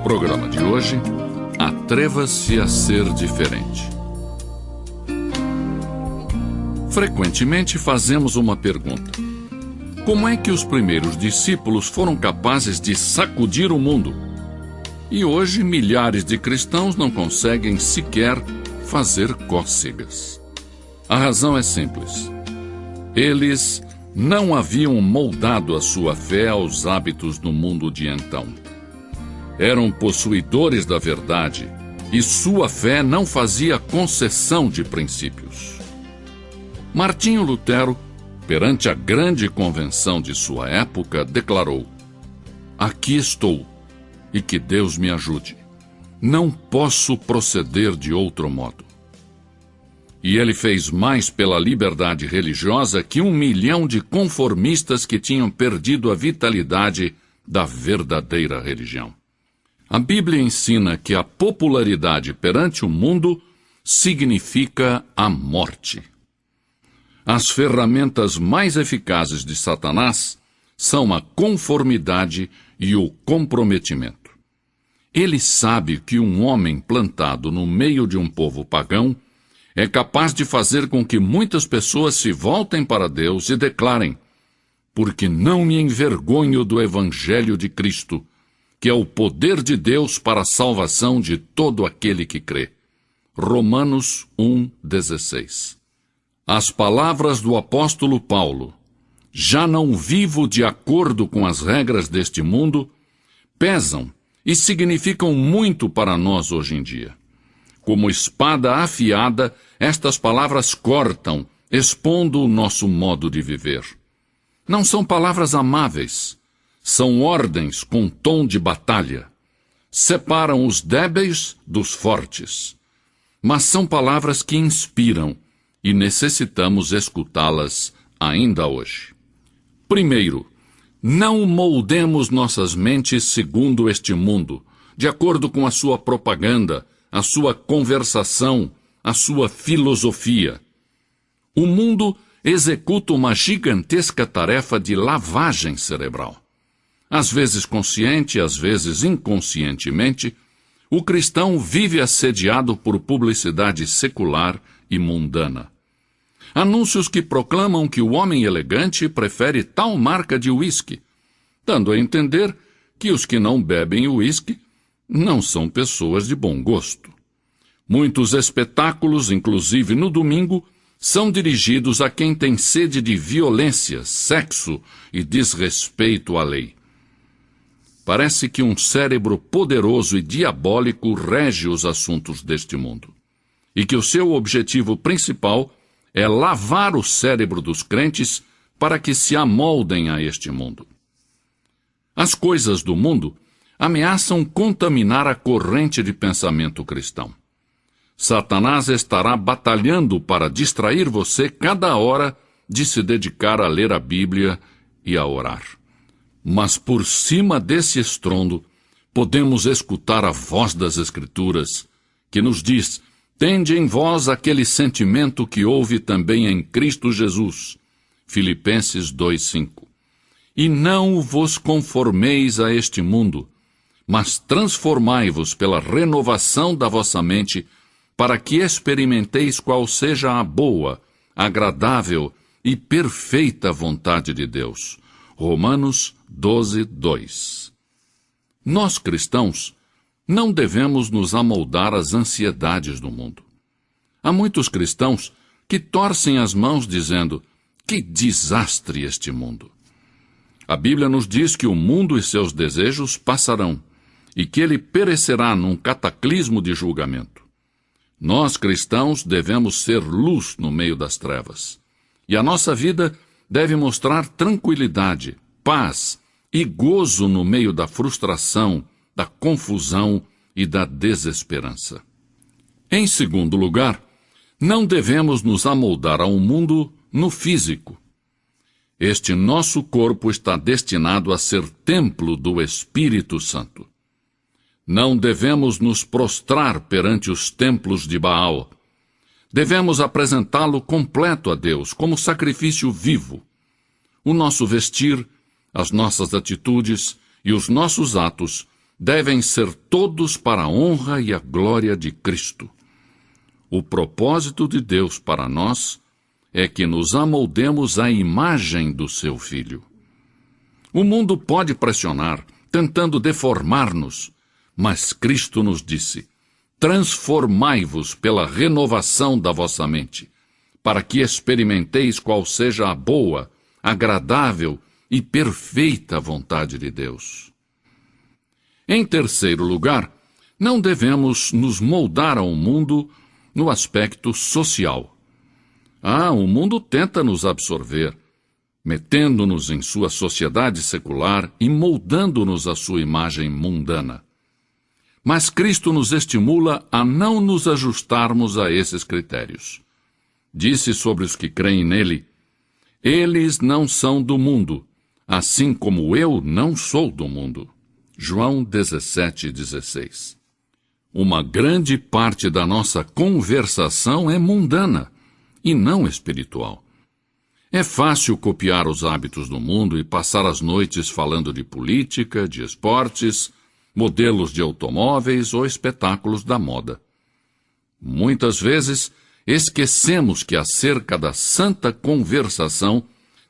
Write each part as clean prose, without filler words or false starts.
programa de hoje, atreva-se a ser diferente. Frequentemente fazemos uma pergunta: como é que os primeiros discípulos foram capazes de sacudir o mundo? E hoje milhares de cristãos não conseguem sequer fazer cócegas. A razão é simples. Eles não haviam moldado a sua fé aos hábitos do mundo de então. Eram possuidores da verdade e sua fé não fazia concessão de princípios. Martinho Lutero, perante a grande convenção de sua época, declarou: "Aqui estou, e que Deus me ajude. Não posso proceder de outro modo." E ele fez mais pela liberdade religiosa que 1 milhão de conformistas que tinham perdido a vitalidade da verdadeira religião. A Bíblia ensina que a popularidade perante o mundo significa a morte. As ferramentas mais eficazes de Satanás são a conformidade e o comprometimento. Ele sabe que um homem plantado no meio de um povo pagão é capaz de fazer com que muitas pessoas se voltem para Deus e declarem: "Porque não me envergonho do Evangelho de Cristo, que é o poder de Deus para a salvação de todo aquele que crê." Romanos 1,16. As palavras do apóstolo Paulo: "Já não vivo de acordo com as regras deste mundo", pesam e significam muito para nós hoje em dia. Como espada afiada, estas palavras cortam, expondo o nosso modo de viver. Não são palavras amáveis, são ordens com tom de batalha. Separam os débeis dos fortes. Mas são palavras que inspiram e necessitamos escutá-las ainda hoje. Primeiro, não moldemos nossas mentes segundo este mundo, de acordo com a sua propaganda, a sua conversação, a sua filosofia. O mundo executa uma gigantesca tarefa de lavagem cerebral. Às vezes consciente, às vezes inconscientemente, o cristão vive assediado por publicidade secular e mundana. Anúncios que proclamam que o homem elegante prefere tal marca de uísque, dando a entender que os que não bebem uísque não são pessoas de bom gosto. Muitos espetáculos, inclusive no domingo, são dirigidos a quem tem sede de violência, sexo e desrespeito à lei. Parece que um cérebro poderoso e diabólico rege os assuntos deste mundo, e que o seu objetivo principal é lavar o cérebro dos crentes para que se amoldem a este mundo. As coisas do mundo ameaçam contaminar a corrente de pensamento cristão. Satanás estará batalhando para distrair você cada hora de se dedicar a ler a Bíblia e a orar. Mas por cima desse estrondo, podemos escutar a voz das Escrituras, que nos diz: "Tende em vós aquele sentimento que houve também em Cristo Jesus." Filipenses 2,5. "E não vos conformeis a este mundo, mas transformai-vos pela renovação da vossa mente, para que experimenteis qual seja a boa, agradável e perfeita vontade de Deus." Romanos 12:2. Nós, cristãos, não devemos nos amoldar às ansiedades do mundo. Há muitos cristãos que torcem as mãos dizendo: "Que desastre este mundo!" A Bíblia nos diz que o mundo e seus desejos passarão, e que ele perecerá num cataclismo de julgamento. Nós, cristãos, devemos ser luz no meio das trevas. E a nossa vida deve mostrar tranquilidade, paz e gozo no meio da frustração, da confusão e da desesperança. Em segundo lugar, não devemos nos amoldar a um mundo no físico. Este nosso corpo está destinado a ser templo do Espírito Santo. Não devemos nos prostrar perante os templos de Baal. Devemos apresentá-lo completo a Deus, como sacrifício vivo. O nosso vestir, as nossas atitudes e os nossos atos devem ser todos para a honra e a glória de Cristo. O propósito de Deus para nós é que nos amoldemos à imagem do seu Filho. O mundo pode pressionar, tentando deformar-nos, mas Cristo nos disse: transformai-vos pela renovação da vossa mente, para que experimenteis qual seja a boa, agradável e perfeita vontade de Deus. Em terceiro lugar, não devemos nos moldar ao mundo no aspecto social. O mundo tenta nos absorver, metendo-nos em sua sociedade secular e moldando-nos à sua imagem mundana. Mas Cristo nos estimula a não nos ajustarmos a esses critérios. Disse sobre os que creem nele: eles não são do mundo, assim como eu não sou do mundo. João 17:16. Uma grande parte da nossa conversação é mundana e não espiritual. É fácil copiar os hábitos do mundo e passar as noites falando de política, de esportes, modelos de automóveis ou espetáculos da moda. Muitas vezes, esquecemos que acerca da santa conversação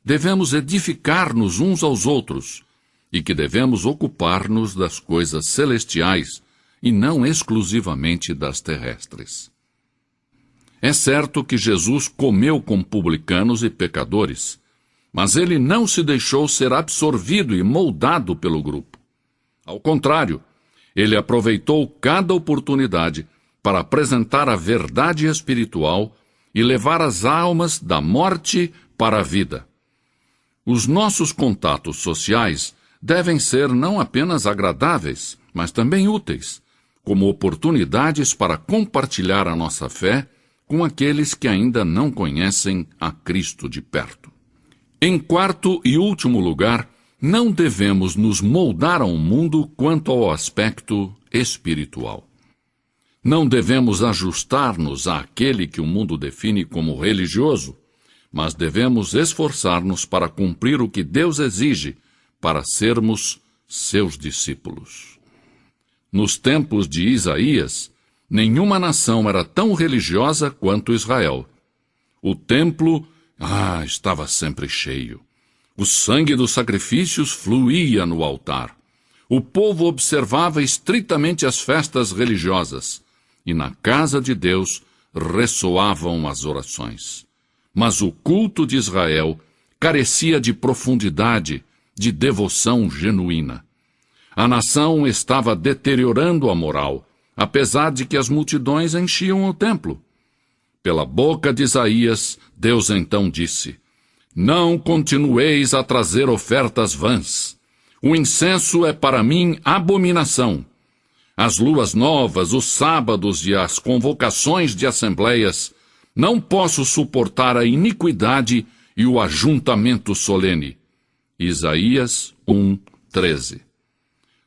devemos edificar-nos uns aos outros e que devemos ocupar-nos das coisas celestiais e não exclusivamente das terrestres. É certo que Jesus comeu com publicanos e pecadores, mas ele não se deixou ser absorvido e moldado pelo grupo. Ao contrário, ele aproveitou cada oportunidade para apresentar a verdade espiritual e levar as almas da morte para a vida. Os nossos contatos sociais devem ser não apenas agradáveis, mas também úteis, como oportunidades para compartilhar a nossa fé com aqueles que ainda não conhecem a Cristo de perto. Em quarto e último lugar, não devemos nos moldar ao mundo quanto ao aspecto espiritual. Não devemos ajustar-nos àquele que o mundo define como religioso, mas devemos esforçar-nos para cumprir o que Deus exige para sermos seus discípulos. Nos tempos de Isaías, nenhuma nação era tão religiosa quanto Israel. O templo, estava sempre cheio. O sangue dos sacrifícios fluía no altar. O povo observava estritamente as festas religiosas, e na casa de Deus ressoavam as orações. Mas o culto de Israel carecia de profundidade, de devoção genuína. A nação estava deteriorando a moral, apesar de que as multidões enchiam o templo. Pela boca de Isaías, Deus então disse: não continueis a trazer ofertas vãs. O incenso é para mim abominação. As luas novas, os sábados e as convocações de assembleias, não posso suportar a iniquidade e o ajuntamento solene. Isaías 1:13.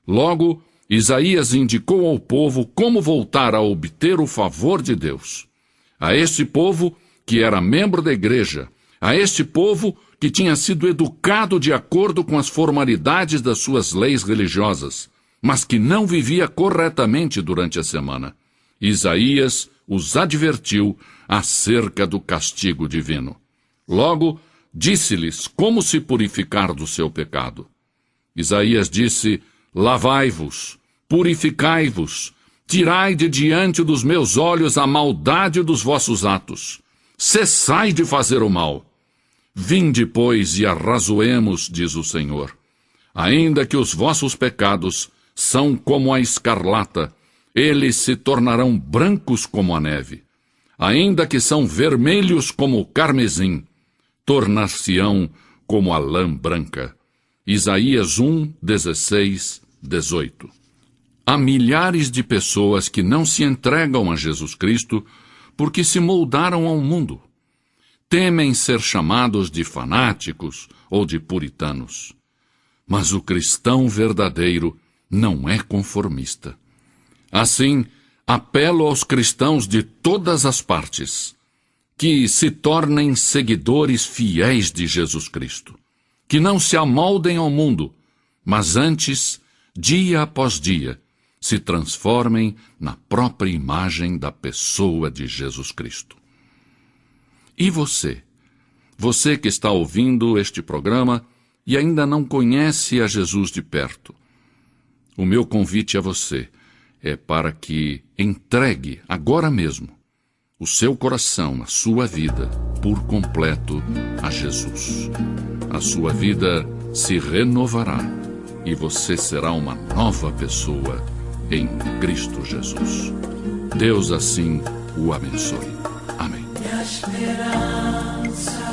Logo, Isaías indicou ao povo como voltar a obter o favor de Deus. A este povo, que era membro da igreja, a este povo que tinha sido educado de acordo com as formalidades das suas leis religiosas, mas que não vivia corretamente durante a semana, Isaías os advertiu acerca do castigo divino. Logo, disse-lhes como se purificar do seu pecado. Isaías disse: lavai-vos, purificai-vos, tirai de diante dos meus olhos a maldade dos vossos atos. Cessai de fazer o mal. Vinde, pois, e arrazoemos, diz o Senhor. Ainda que os vossos pecados são como a escarlata, eles se tornarão brancos como a neve. Ainda que são vermelhos como o carmesim, tornar-se-ão como a lã branca. Isaías 1:16, 18. Há milhares de pessoas que não se entregam a Jesus Cristo porque se moldaram ao mundo. Temem ser chamados de fanáticos ou de puritanos. Mas o cristão verdadeiro não é conformista. Assim, apelo aos cristãos de todas as partes que se tornem seguidores fiéis de Jesus Cristo, que não se amoldem ao mundo, mas antes dia após dia, se transformem na própria imagem da pessoa de Jesus Cristo. E você? Você que está ouvindo este programa e ainda não conhece a Jesus de perto. O meu convite a você é para que entregue agora mesmo o seu coração, a sua vida, por completo a Jesus. A sua vida se renovará e você será uma nova pessoa em Cristo Jesus. Deus assim o abençoe. Amém. Minha esperança